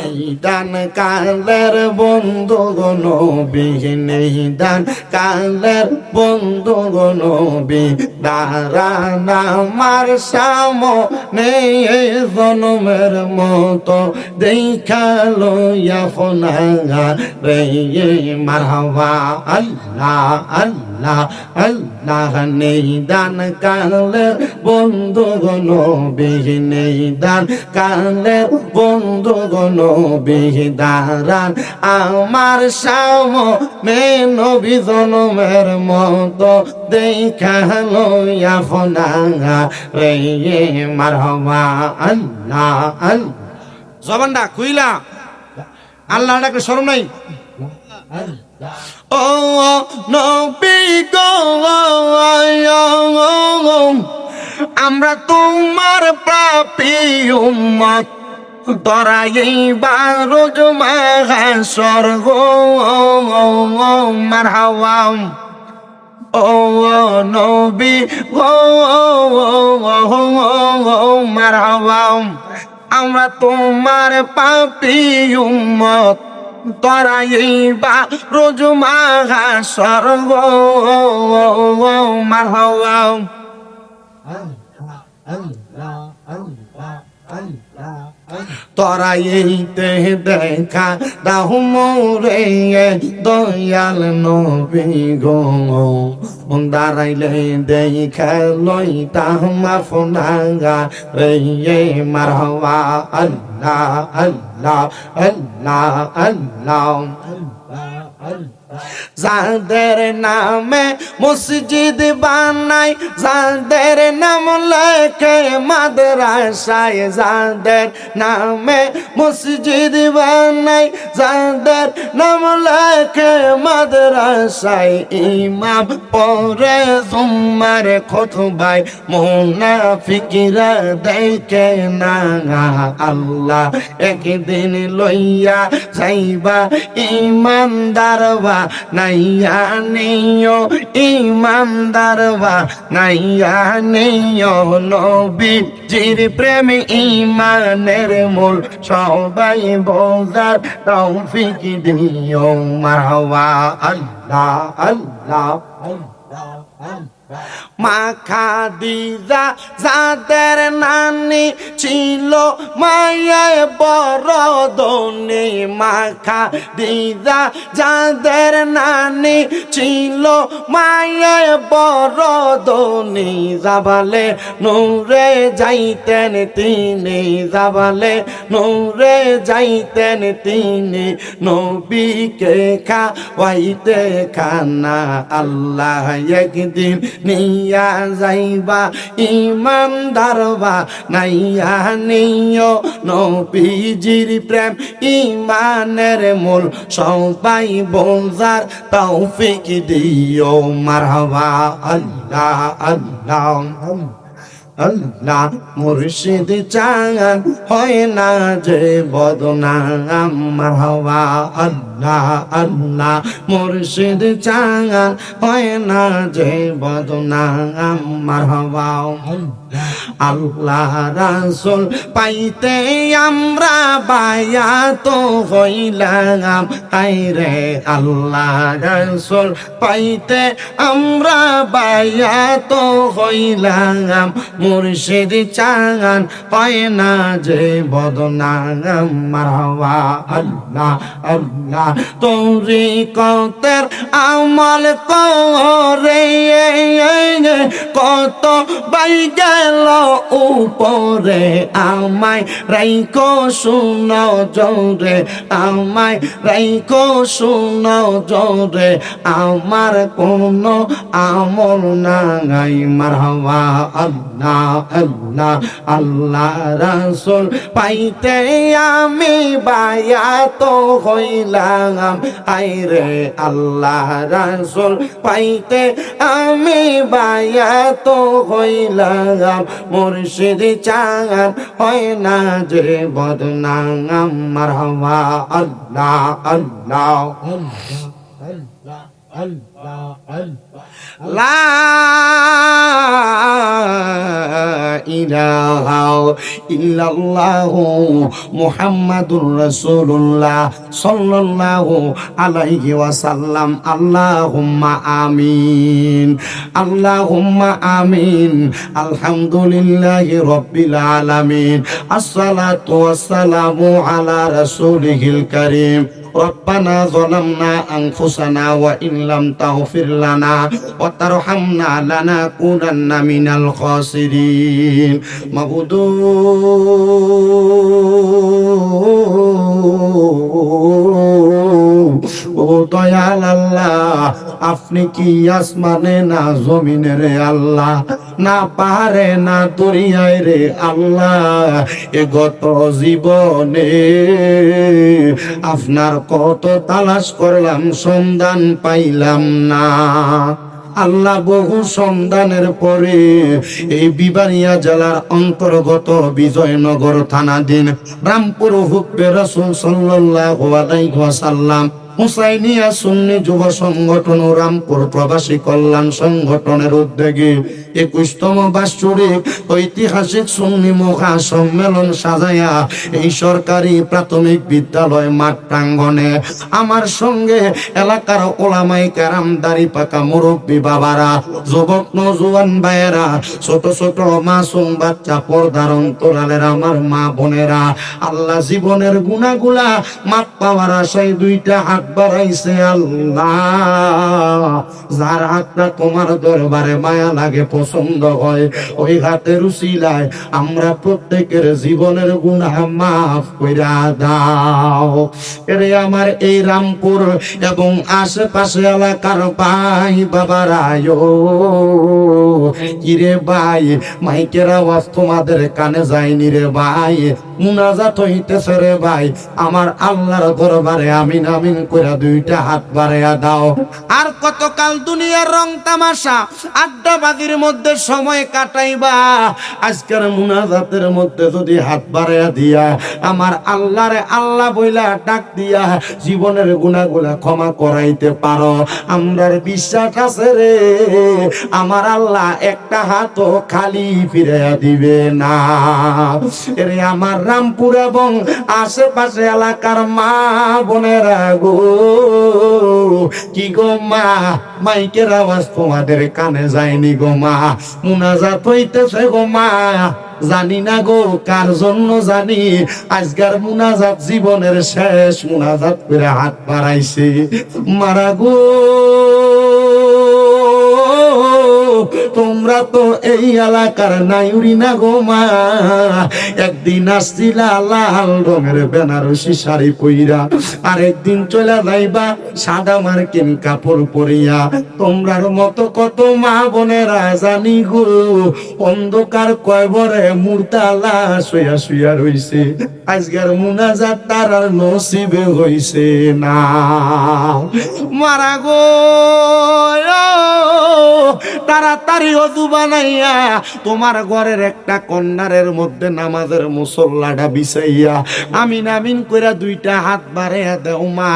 নেই দান কালের বন্ধু গো নবী, নেই দান কালের বন্ধু গো নবী, দাঁড়ান আমার সামনে জনমের মতো দেখা লইয়া ফোনা রে মারহাবা আল্লাহ আল্লাহ আল্লাহ। নেই দান কালের বন্ধু গো নবী, নেই দান কালের বন্ধু গো নবী, দাঁড়ান আমার সামনে নবী জনমের মতো দেখা লইয়া ফোনা রে মারহাবা আল্লাহ আল্লাহ। জবানটা খুইলা আল্লাহ ডাকে শরম নাই। ও নবী গো আমরা তোমার পাপী উম্মত, দরাইবার রোজ মাহশর গো মারহাবা। ও নবী গো মারহাবা আমরা তোমার পাপী উম্মত, দরাইবা রোজ মাহশর গো মারহাবা। তরাইতে দেখা দাও মোরে দয়াল নবী গো, দাঁড়াইলে দেখা লইতাম আপনারা রে মারহাবা আল্লাহ আল্লাহ আল্লাহ আল্লাহ। যাদের নামে মসজিদ বানাই, যাদের নাম লেখে মাদ্রাসায়, যাদের নামে মসজিদ বানাই, যাদের নাম লেখে মাদ্রাসায়, ইমাম পরে জুম্মার খুতবায় মুনাফিকরা দেখে না আল্লাহ একদিন লইয়া যাইবা ইমানদার নাইয়া নিও, ইমানদার নাইয়া নিও, নবীজির প্রেম ইমানের মূল সবাই বোঝার তৌফিক দিও মারহাবা আল্লাহ আল্লাহ আল্লাহ। মা খাদিজা যাদের নানি ছিল মায়ের বড় ধনী, মা খাদিজা যাদের নানি ছিল মায়ের বড় ধনী, যাবালে নূরে যাইতেন তিনি, যাবালে নূরে যাইতেন তিনি, নবীকে খাওয়াইতে খানা আল্লাহ একদিন নিয়া যাইবা ইমানদার নাইয়া নিও, নবীজির প্রেম ইমানের মূল সবাই বোঝার তৌফিক দিও মারহাবা আল্লাহ আল্লাহ আল্লাহ। মুর্শিদ চান হয় না যে বদনাম মারহাবা আল্লাহ আল্লাহ। মুর্শিদ চান হয় না যে বদনাম মারহাবা। আল্লাহ রাসূল পাইতে আমরা বায়াত হইলাম, হায়রে আল্লাহ রাসূল পাইতে আমরা বায়াত হইলাম, মুর্শিদ চান হয় না যে বদনাম মারহাবা আল্লাহ আল্লাহ। তরিকতের আমল করে কত বাই গেল উপরে, আমায় রাইকো শুনো জোরে, আমায় রাইকো শুনো জোরে, আমার কোনো আমল নাই মারহাবা আল্লাহ আল্লাহ। আল্লাহ রাসূল পাইতে আমি বায়াত হইলাম, আইরে আল্লাহ রাসূল পাইতে আমি বায়াত হইলাম, মুর্শিদ চান হয় না যে বদনাম মারহাবা আল্লাহ আল্লাহ আল্লাহ আল্লাহ। লা ইলাহা ইল্লাল্লাহু মুহাম্মাদুর রাসূলুল্লাহ সাল্লাল্লাহু আলাইহি ওয়াসাল্লাম। আল্লাহুম্মা আমিন, আল্লাহুম্মা আমিন। আলহামদুলিল্লাহি রাব্বিল আলামিন। আসসালাতু ওয়াসসালামু আলা রাসূলিহিল কারীম। রব্বানা যালামনা আনফুসানা ওয়া ইন লাম তাগফির লানা ওয়া তারহামনা লানাকুনান্না মিনাল খাসিরিন। মাবুদ ও দয়াল আল্লাহ, আপনি কি আসমানে না জমিনে রে আল্লাহ, না পাহাড়ে না দরিয়ায় রে আল্লাহ। এ গত জীবনে আপনার কত তালাশ করলাম, সন্ধান পাইলাম না আল্লাহ। বহু সন্ধানের পরে এই বিবানিয়া জেলার অন্তর্গত বিজয়নগর থানাধীন রামপুর হুব্বে রাসূল সাল্লাল্লাহু আলাইহি ওয়াসাল্লাম হুসাইনিয়া সুন্নি যুব সংগঠন ও রামপুর প্রবাসী কল্যাণ সংগঠনের উদ্যোগে 21তম বাৎসরিক ঐতিহাসিক সুন্নি মহা সম্মেলন সাজায়া এই সরকারি প্রাথমিক বিদ্যালয় মাঠ প্রাঙ্গণে আমার সঙ্গে এলাকার ওলামায়ে কেরাম, দাড়ি পাকা মুরব্বী বাবারা, যুবক নওজোয়ান ভাইয়েরা, ছোট ছোট মাসুম বাচ্চা, পর্দার অন্তরালের আমার মা বোনেরা, আল্লাহ জীবনের গুনাহগুলা মাপ পাওয়ার আশায় দুইটা হাত বাড়াইছে। আল্লাহ, যার হাতটা তোমার দরবারে মায়া লাগে, পছন্দ হয়, ওই হাতের উসিলায় আমরা প্রত্যেকের জীবনের গুনাহ মাফ কইরা দাও। এরে আমার এই রামপুর এবং আশেপাশে এলাকার ভাই বাবারা, কিরে ভাই, মাইকের আওয়াজ তোমাদের কানে যায়নি রে ভাই, মুনাজাত হইতেছে রে ভাই, আমার আল্লাহর দরবারে আমিন আমিন কইরা দুইটা হাত বাড়াইয়া দাও। আর কতকাল দুনিয়ার রং তামাশা আড্ডাবাজির মধ্যে সময় কাটাইবা, আজকের মুনাজাতের মধ্যে যদি হাত বাড়াইয়া দিয়া আমার আল্লাহরে আল্লাহ বইলা ডাক দিয়া জীবনের গুনাহগুলা ক্ষমা করাইতে পারো, আমরার বিশ্বাস আছে রে আমার আল্লাহ একটা হাতও খালি ফিরাইয়া দিবে না। এরে আমার রামপুর এবং আশেপাশে এলাকার মা বোনেরা গো, কি গো মা, মাইকের আওয়াজ তোমাদের কানে যায়নি গো মা, মুনাজাত হইতেছে গো মা, জানি না গো কার জন্য জানি আজকের মুনাজাত জীবনের শেষ মুনাজাত করে হাত বাড়াইছে। মারা গো, তোমরা তো এই এলাকার নাইউরি না গো মা, একদিন আসছিলা লাল রঙের বেনারসি শাড়ি পইরা, আর একদিন চলে যাইবা সাদা মার্কিন কাপড় পরিয়া। তোমরার মতো কত মা বোনেরা জানি গো অন্ধকার কয়বরে মুরতালা শুয়া শুয়া রইছে, আজকের মুনাজাত তার আর নসিবে হইছে না। মারা গো, তাড়াতাড়ি ওযু বানাইয়া তোমার ঘরের একটা কর্নারের মধ্যে নামাজের মুসল্লাটা বিছাইয়া আমিন আমিন কইরা দুইটা হাত বাড়াইয়া দাও মা,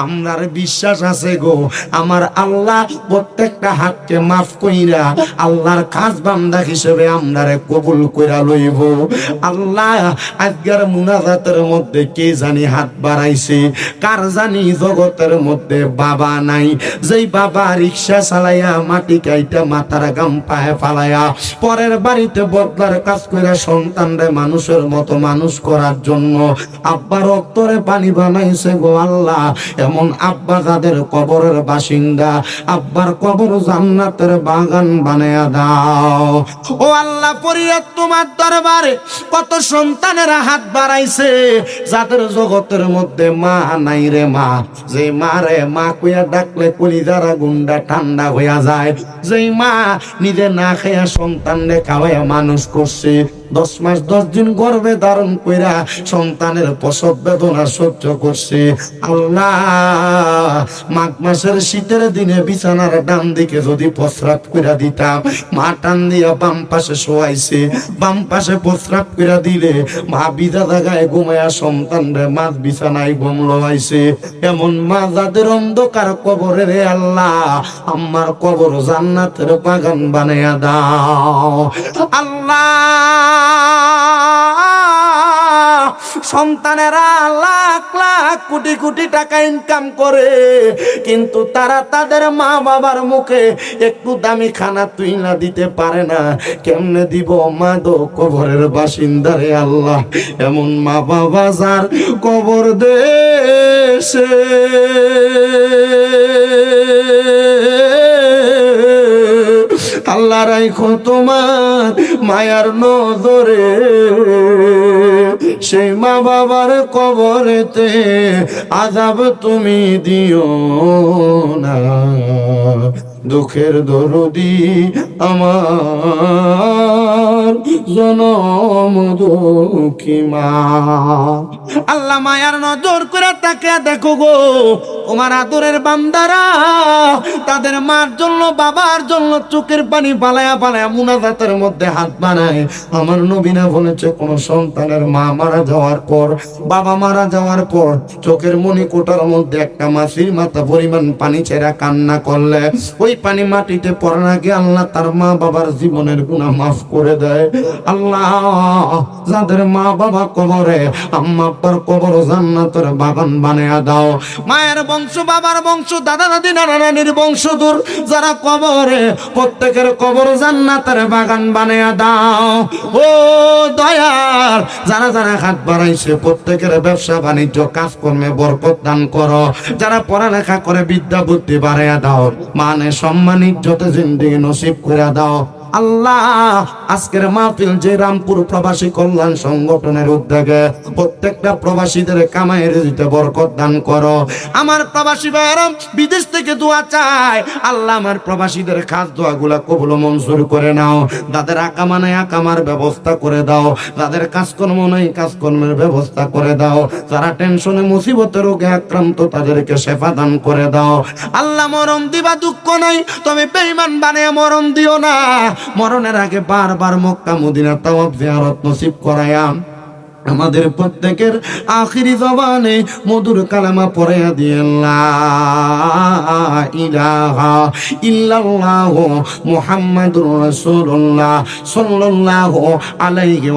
আমরার বিশ্বাস আছে গো আমার আল্লাহ প্রত্যেকটা হাতকে মাফ কইরা আল্লাহর খাস বান্দা হিসেবে আমরারে কবুল কইরা লইব। আল্লাহ, আজকের মুনাজাতের মধ্যে কে জানি হাত বাড়াইছে, কার জানি জগতের মধ্যে বাবা নাই, যেই বাবা রিকশা চালাইয়া মাটি কাইটা মাথার গাম পায়ে ফালাইয়া পরের বাড়িতে বদলার কাজ কইরা সন্তানরে মানুষের মতো মানুষ করার জন্য আব্বার রক্তরে পানি বানাইছে গো আল্লাহ, এমন আব্বা যাদের কবরের বাসিন্দা, আব্বার কবর জান্নাতের বাগান বানায়া দাও। ও আল্লাহ, ফরিয়াদ তোমার দরবারে কত সন্তানেরা হাত বাড়াইছে যাদের জগতের মধ্যে মা নাই রে মা, যে মা রে মা কইয়া ডাকলে কলিজারা গুন্ডা ঠান্ডা হইয়া যায়, যেই মা নিজে না খেয়া সন্তানরে খাওয়াইয়া মানুষ করছে, 10 মাস 10 দিন গর্ভে ধারণ কইরা সন্তানের প্রসব বেদনা সহ্য করছে। আল্লাহ, মাঘ মাসের শীতের দিনে বিছানার ডান দিকে যদি প্রস্রাব কইরা দিতাম, মা টান দিয়া বাম পাশে শোয়াইছে, বাম পাশে প্রস্রাব কইরা দিলে মা বিধাতা গায়ে ঘুমায়া সন্তানরে মাঝ বিছানায় ঘুম লওয়াইছে। এমন মা যাদের অন্ধকার কবরে রে আল্লাহ, আমার কবর জান্নাতের বাগান বানায়া দাও আল্লাহ। সন্তানেরা লাখ লাখ কোটি কোটি টাকা ইনকাম করে, কিন্তু তারা তাদের মা বাবার মুখে একটু দামি খানা তুইলা দিতে পারে না। কেমনে দিব মা দো কবরের বাসিন্দারে আল্লাহ। এমন মা বাবা যার কবর দেশে আল্লাহ রাইখো তোমার মায়ার নজরে, সেই মা বাবার কবরেতে আযাব তুমি দিও না। দুঃখের দরদি আমার জনম দুঃখী মা। আল্লাহ মায়ার নজর করে তাকে দেখো গো, তোমার আদরের বান্দারা তাদের মার জন্য বাবার জন্য চোখের পানি পালায়া পালায়া মুনাজাতের মধ্যে হাত বানায়। আমার নবী না বলেছে, কোন সন্তানের মা মারা যাওয়ার পর, বাবা মারা যাওয়ার পর চোখের মনি কোটার মধ্যে একটা মাছির মাথা পরিমাণ পানি ছেড়া কান্না করলে ওই পানি মাটিতে পড়ার আগে আল্লাহ তার মা বাবার জীবনের গুনাহ মাফ করে দেয়। আল্লাহ, যাদের মা বাবা কবরে, আম্মা আব্বার কবর জান্নাতের বাগান বানায়া দাও। মায়ের বংশ, বাবার বংশ, দাদা দাদি, নানা নানির বংশধর যারা কবরে, প্রত্যেকের কবর জান্নাতের বাগান বানায়া দাও। ও দয়াল, যারা যারা হাত বাড়াইছে প্রত্যেকের ব্যবসা বাণিজ্য কাজকর্মে বরকত দান করো। যারা পড়ালেখা করে বিদ্যা বুদ্ধি বাড়াইয়া দাও। মানে সম্মান ইজ্জতে জিন্দেগি নসিব করে দাও আল্লাহ। আজকের মাহফিল যে রামপুর প্রবাসী কল্যাণ সংগঠনের উদ্যোগে, প্রত্যেকটা প্রবাসীদের কামাইয়ের দিতে বরকত দান করো। আমার প্রবাসী ভাইরা বিদেশ থেকে দোয়া চায়, আল্লাহ আমার প্রবাসীদের খাস দোয়াগুলা কবুল মঞ্জুর করে নাও। যাদের আকামা নাই আকামার ব্যবস্থা করে দাও, যাদের কাজকর্ম নাই কাজকর্মের ব্যবস্থা করে দাও, যারা টেনশনে মুসিবতে রোগে আক্রান্ত তাদেরকে শেফা দান করে দাও আল্লাহ। মরণ দিবা দুঃখ নাই, তবে বেঈমান বানিয়ে মরণ দিও না। মরণের আগে বারবার মক্কা মদিনা তাওয়াফ জিয়ারত নসিব করায়া আমাদের প্রত্যেকের আখিরি জবানে মধুর কালেমা পড়াইয়া দিয়ে লা ইলাহা ইল্লাল্লাহু মুহাম্মাদুর রাসূলুল্লাহ সাল্লাল্লাহু আলাইহি